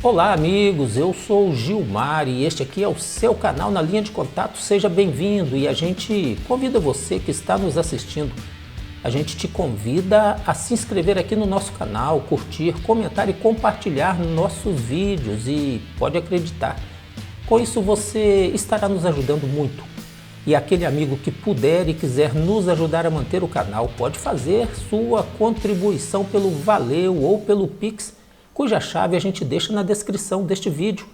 Olá amigos, eu sou o Gilmar e este aqui é o seu canal Na Linha de Contato. Seja bem-vindo e a gente convida você que está nos assistindo, a gente te convida a se inscrever aqui no nosso canal, curtir, comentar e compartilhar nossos vídeos e pode acreditar, com isso você estará nos ajudando muito. E aquele amigo que puder e quiser nos ajudar a manter o canal pode fazer sua contribuição pelo Valeu ou pelo Pix, cuja chave a gente deixa na descrição deste vídeo.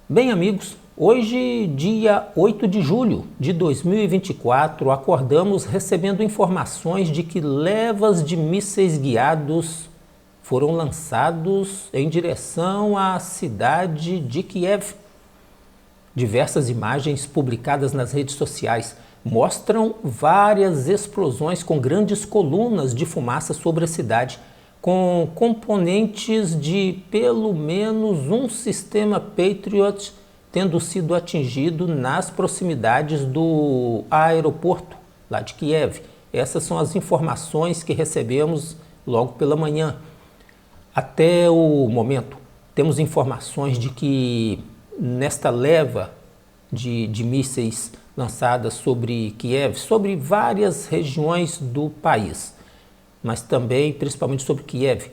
Bem amigos, hoje dia 8 de julho de 2024, acordamos recebendo informações de que levas de mísseis guiados foram lançados em direção à cidade de Kiev. Diversas imagens publicadas nas redes sociais mostram várias explosões com grandes colunas de fumaça sobre a cidade, com componentes de pelo menos um sistema Patriot tendo sido atingido nas proximidades do aeroporto lá de Kiev. Essas são as informações que recebemos logo pela manhã. Até o momento, temos informações de que nesta leva de mísseis lançadas sobre Kiev, sobre várias regiões do país, mas também principalmente sobre Kiev,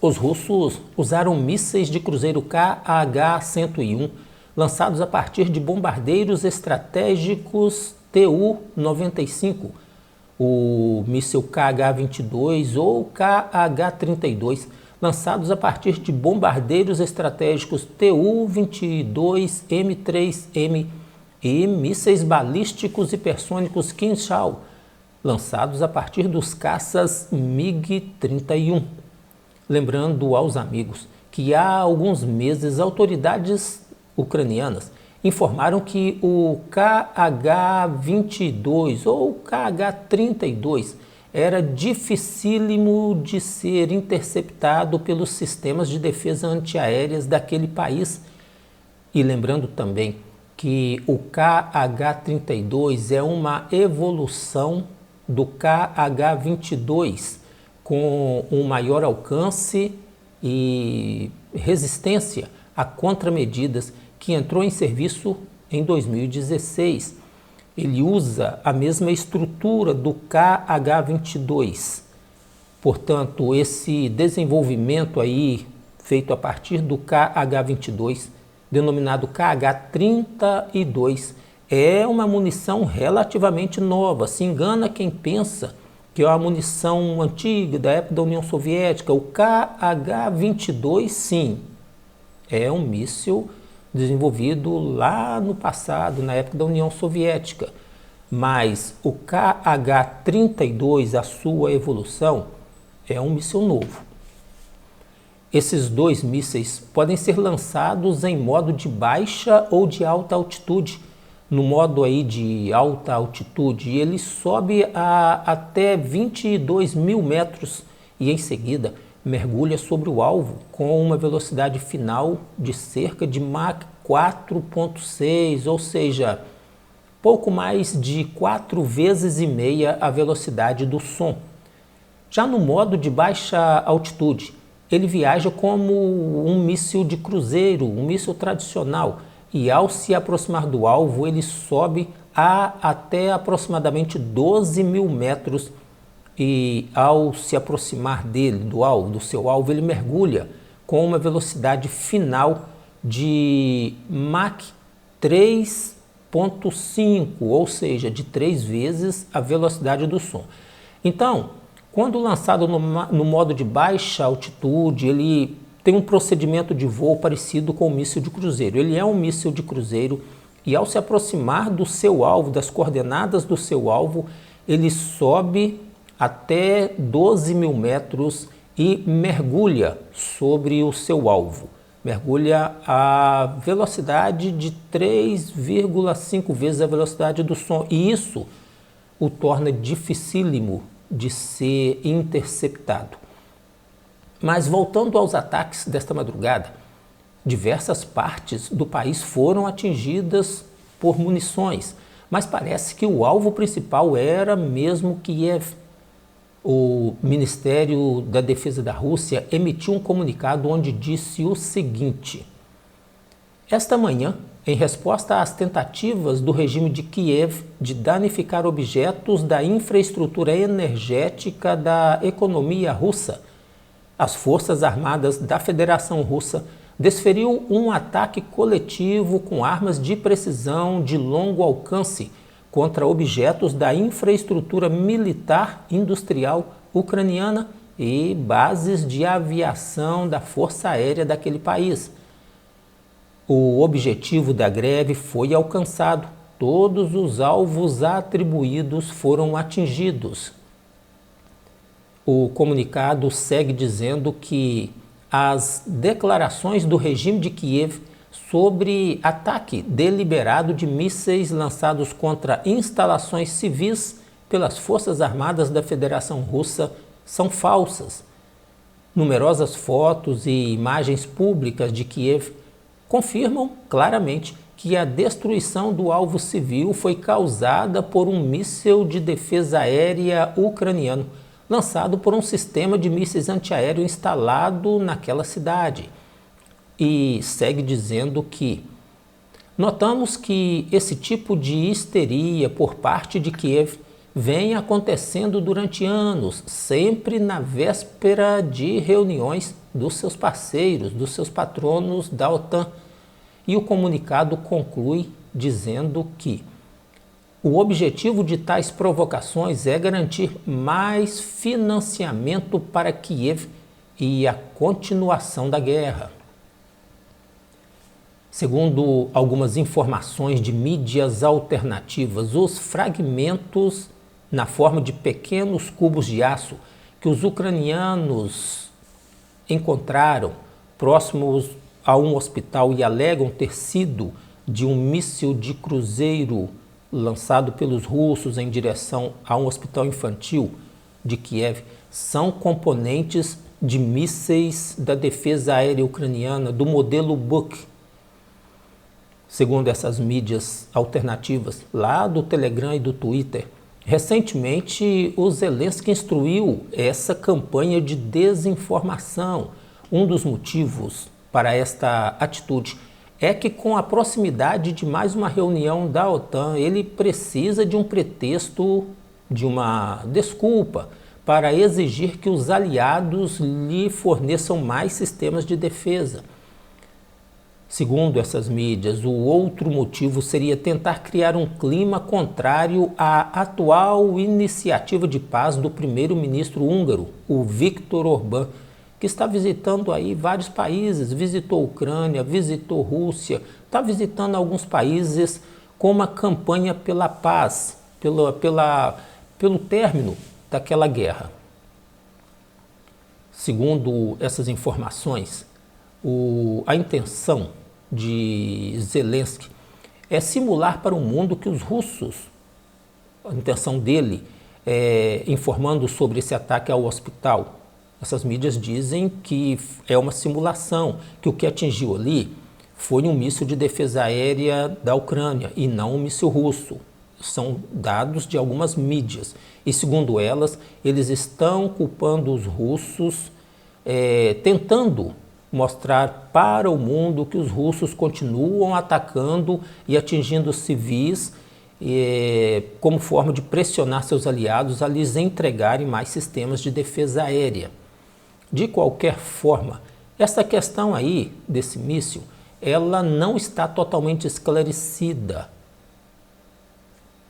os russos usaram mísseis de cruzeiro KH-101 lançados a partir de bombardeiros estratégicos Tu-95, o míssil KH-22 ou KH-32, lançados a partir de bombardeiros estratégicos Tu-22M3M e mísseis balísticos hipersônicos Kinzhal, lançados a partir dos caças MiG-31. Lembrando aos amigos que há alguns meses autoridades ucranianas informaram que o KH-22 ou KH-32 era dificílimo de ser interceptado pelos sistemas de defesa antiaéreas daquele país. E lembrando também que o KH-32 é uma evolução do KH-22 com um maior alcance e resistência a contramedidas, que entrou em serviço em 2016. Ele usa a mesma estrutura do KH-22. Portanto, esse desenvolvimento aí feito a partir do KH-22, denominado KH-32, é uma munição relativamente nova. Se engana quem pensa que é uma munição antiga, da época da União Soviética. O KH-22, sim, é um míssil desenvolvido lá no passado, na época da União Soviética. Mas o KH-32, a sua evolução, é um míssil novo. Esses dois mísseis podem ser lançados em modo de baixa ou de alta altitude. No modo aí de alta altitude, ele sobe a até 22 mil metros e em seguida mergulha sobre o alvo com uma velocidade final de cerca de Mach 4.6, ou seja, pouco mais de 4 vezes e meia a velocidade do som. Já no modo de baixa altitude, ele viaja como um míssil de cruzeiro, um míssil tradicional, e ao se aproximar do alvo, ele sobe a até aproximadamente 12 mil metros e ao se aproximar dele, do alvo, do seu alvo, ele mergulha com uma velocidade final de Mach 3.5, ou seja, de 3 vezes a velocidade do som. Então, quando lançado no modo de baixa altitude, ele tem um procedimento de voo parecido com o míssil de cruzeiro. Ele é um míssil de cruzeiro e ao se aproximar do seu alvo, das coordenadas do seu alvo, ele sobe até 12 mil metros e mergulha sobre o seu alvo. Mergulha a velocidade de 3,5 vezes a velocidade do som. E isso o torna dificílimo de ser interceptado. Mas voltando aos ataques desta madrugada, diversas partes do país foram atingidas por munições, mas parece que o alvo principal era mesmo Kiev. O Ministério da Defesa da Rússia emitiu um comunicado onde disse o seguinte: esta manhã, em resposta às tentativas do regime de Kiev de danificar objetos da infraestrutura energética da economia russa, as Forças Armadas da Federação Russa desferiu um ataque coletivo com armas de precisão de longo alcance contra objetos da infraestrutura militar industrial ucraniana e bases de aviação da Força Aérea daquele país. O objetivo da greve foi alcançado, todos os alvos atribuídos foram atingidos. O comunicado segue dizendo que as declarações do regime de Kiev sobre ataque deliberado de mísseis lançados contra instalações civis pelas Forças Armadas da Federação Russa são falsas. Numerosas fotos e imagens públicas de Kiev confirmam claramente que a destruição do alvo civil foi causada por um míssil de defesa aérea ucraniano, lançado por um sistema de mísseis antiaéreo instalado naquela cidade. E segue dizendo que notamos que esse tipo de histeria por parte de Kiev vem acontecendo durante anos, sempre na véspera de reuniões dos seus parceiros, dos seus patronos da OTAN. E o comunicado conclui dizendo que o objetivo de tais provocações é garantir mais financiamento para Kiev e a continuação da guerra. Segundo algumas informações de mídias alternativas, os fragmentos na forma de pequenos cubos de aço que os ucranianos encontraram próximos a um hospital e alegam ter sido de um míssil de cruzeiro lançado pelos russos em direção a um hospital infantil de Kiev, são componentes de mísseis da defesa aérea ucraniana do modelo Buk. Segundo essas mídias alternativas, lá do Telegram e do Twitter, recentemente o Zelensky instruiu essa campanha de desinformação. Um dos motivos para esta atitude é que, com a proximidade de mais uma reunião da OTAN, ele precisa de um pretexto, de uma desculpa, para exigir que os aliados lhe forneçam mais sistemas de defesa. Segundo essas mídias, o outro motivo seria tentar criar um clima contrário à atual iniciativa de paz do primeiro-ministro húngaro, o Viktor Orbán, que está visitando aí vários países, visitou a Ucrânia, visitou a Rússia, está visitando alguns países com uma campanha pela paz, pelo término daquela guerra. Segundo essas informações, a intenção de Zelensky é simular para o mundo que os russos, a intenção dele é informando sobre esse ataque ao hospital. Essas mídias dizem que é uma simulação, que o que atingiu ali foi um míssil de defesa aérea da Ucrânia e não um míssil russo. São dados de algumas mídias. E segundo elas, eles estão culpando os russos, tentando mostrar para o mundo que os russos continuam atacando e atingindo civis como forma de pressionar seus aliados a lhes entregarem mais sistemas de defesa aérea. De qualquer forma, essa questão aí desse míssil, ela não está totalmente esclarecida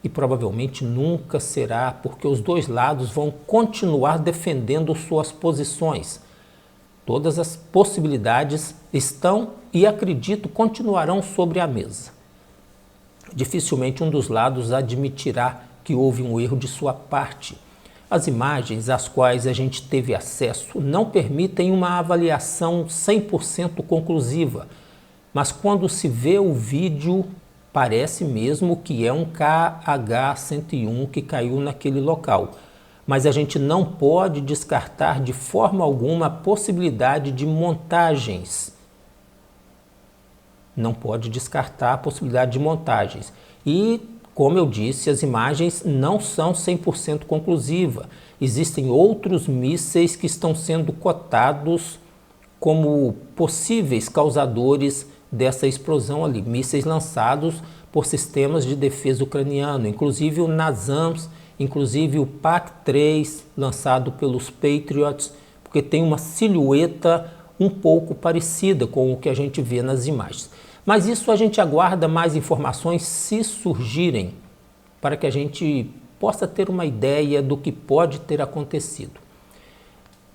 e provavelmente nunca será, porque os dois lados vão continuar defendendo suas posições. Todas as possibilidades estão e acredito continuarão sobre a mesa. Dificilmente um dos lados admitirá que houve um erro de sua parte. As imagens às quais a gente teve acesso não permitem uma avaliação 100% conclusiva, mas quando se vê o vídeo, parece mesmo que é um KH-101 que caiu naquele local. Mas a gente não pode descartar de forma alguma a possibilidade de montagens. Não pode descartar a possibilidade de montagens. E Como eu disse, as imagens não são 100% conclusivas. Existem outros mísseis que estão sendo cotados como possíveis causadores dessa explosão ali. Mísseis lançados por sistemas de defesa ucraniano, inclusive o NASAMS, inclusive o PAC-3, lançado pelos Patriots, porque tem uma silhueta um pouco parecida com o que a gente vê nas imagens. Mas isso a gente aguarda mais informações se surgirem, para que a gente possa ter uma ideia do que pode ter acontecido.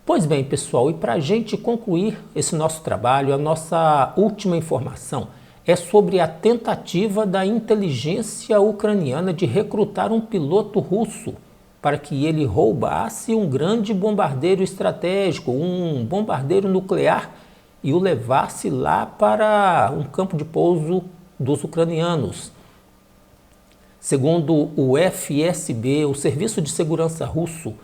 Pois bem, pessoal, e para a gente concluir esse nosso trabalho, a nossa última informação é sobre a tentativa da inteligência ucraniana de recrutar um piloto russo para que ele roubasse um grande bombardeiro estratégico, um bombardeiro nuclear, e o levasse lá para um campo de pouso dos ucranianos. Segundo o FSB, o Serviço de Segurança Russo,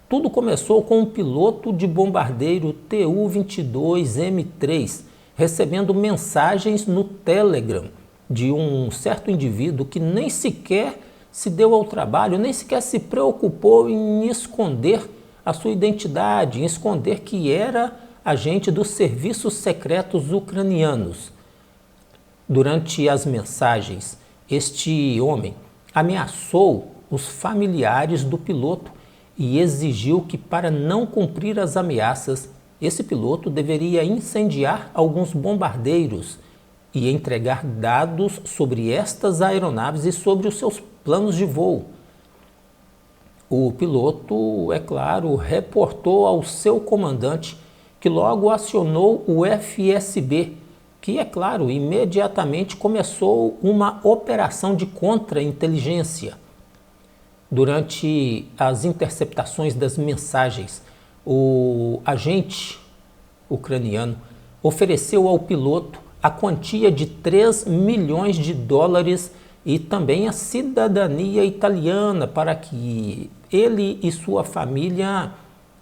tudo começou com um piloto de bombardeiro Tu-22M3 recebendo mensagens no Telegram de um certo indivíduo que nem sequer se deu ao trabalho, nem sequer se preocupou em esconder a sua identidade, em esconder que era agente dos serviços secretos ucranianos. Durante as mensagens, este homem ameaçou os familiares do piloto e exigiu que, para não cumprir as ameaças, esse piloto deveria incendiar alguns bombardeiros e entregar dados sobre estas aeronaves e sobre os seus planos de voo. O piloto, é claro, reportou ao seu comandante, que logo acionou o FSB, que, é claro, imediatamente começou uma operação de contra-inteligência. Durante as interceptações das mensagens, o agente ucraniano ofereceu ao piloto a quantia de 3 milhões de dólares e também a cidadania italiana para que ele e sua família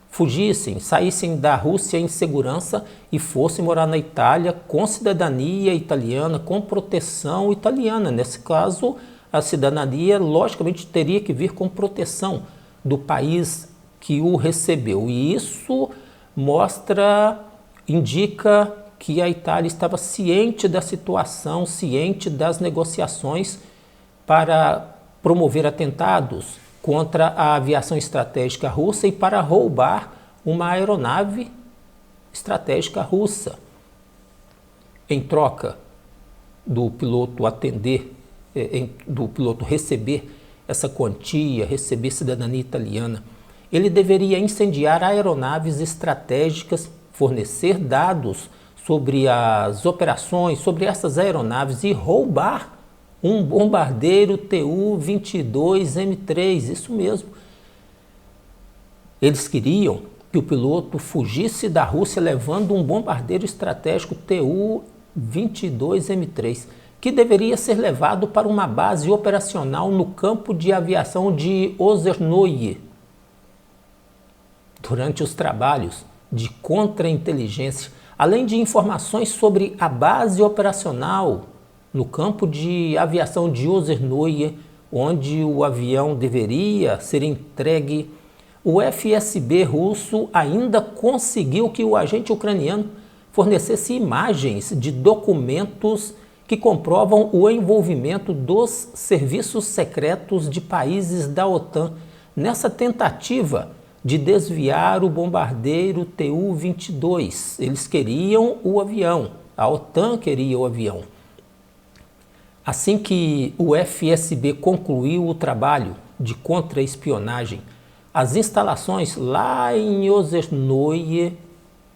fugissem, saíssem da Rússia em segurança e fossem morar na Itália com cidadania italiana, com proteção italiana. Nesse caso, a cidadania, logicamente, teria que vir com proteção do país que o recebeu. E isso indica que a Itália estava ciente da situação, ciente das negociações para promover atentados contra a aviação estratégica russa e para roubar uma aeronave estratégica russa. Em troca do piloto do piloto receber essa quantia, receber cidadania italiana, ele deveria incendiar aeronaves estratégicas, fornecer dados sobre as operações, sobre essas aeronaves e roubar um bombardeiro Tu-22M3, isso mesmo. Eles queriam que o piloto fugisse da Rússia levando um bombardeiro estratégico Tu-22M3, que deveria ser levado para uma base operacional no campo de aviação de Ozernoye. Durante os trabalhos de contra-inteligência, além de informações sobre a base operacional no campo de aviação de Ozernoye, onde o avião deveria ser entregue, o FSB russo ainda conseguiu que o agente ucraniano fornecesse imagens de documentos que comprovam o envolvimento dos serviços secretos de países da OTAN nessa tentativa de desviar o bombardeiro Tu-22. Eles queriam o avião, a OTAN queria o avião. Assim que o FSB concluiu o trabalho de contra-espionagem, as instalações lá em Ozernoye,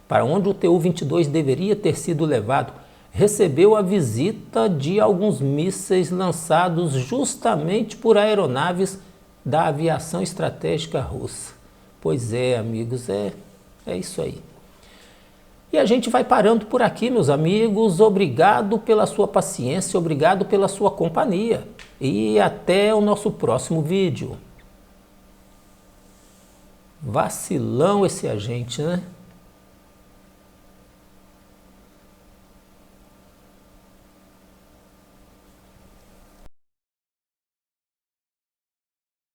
para onde o Tu-22 deveria ter sido levado, recebeu a visita de alguns mísseis lançados justamente por aeronaves da aviação estratégica russa. Pois é, amigos, é isso aí. E a gente vai parando por aqui, meus amigos. Obrigado pela sua paciência, obrigado pela sua companhia. E até o nosso próximo vídeo. Vacilão esse agente, né?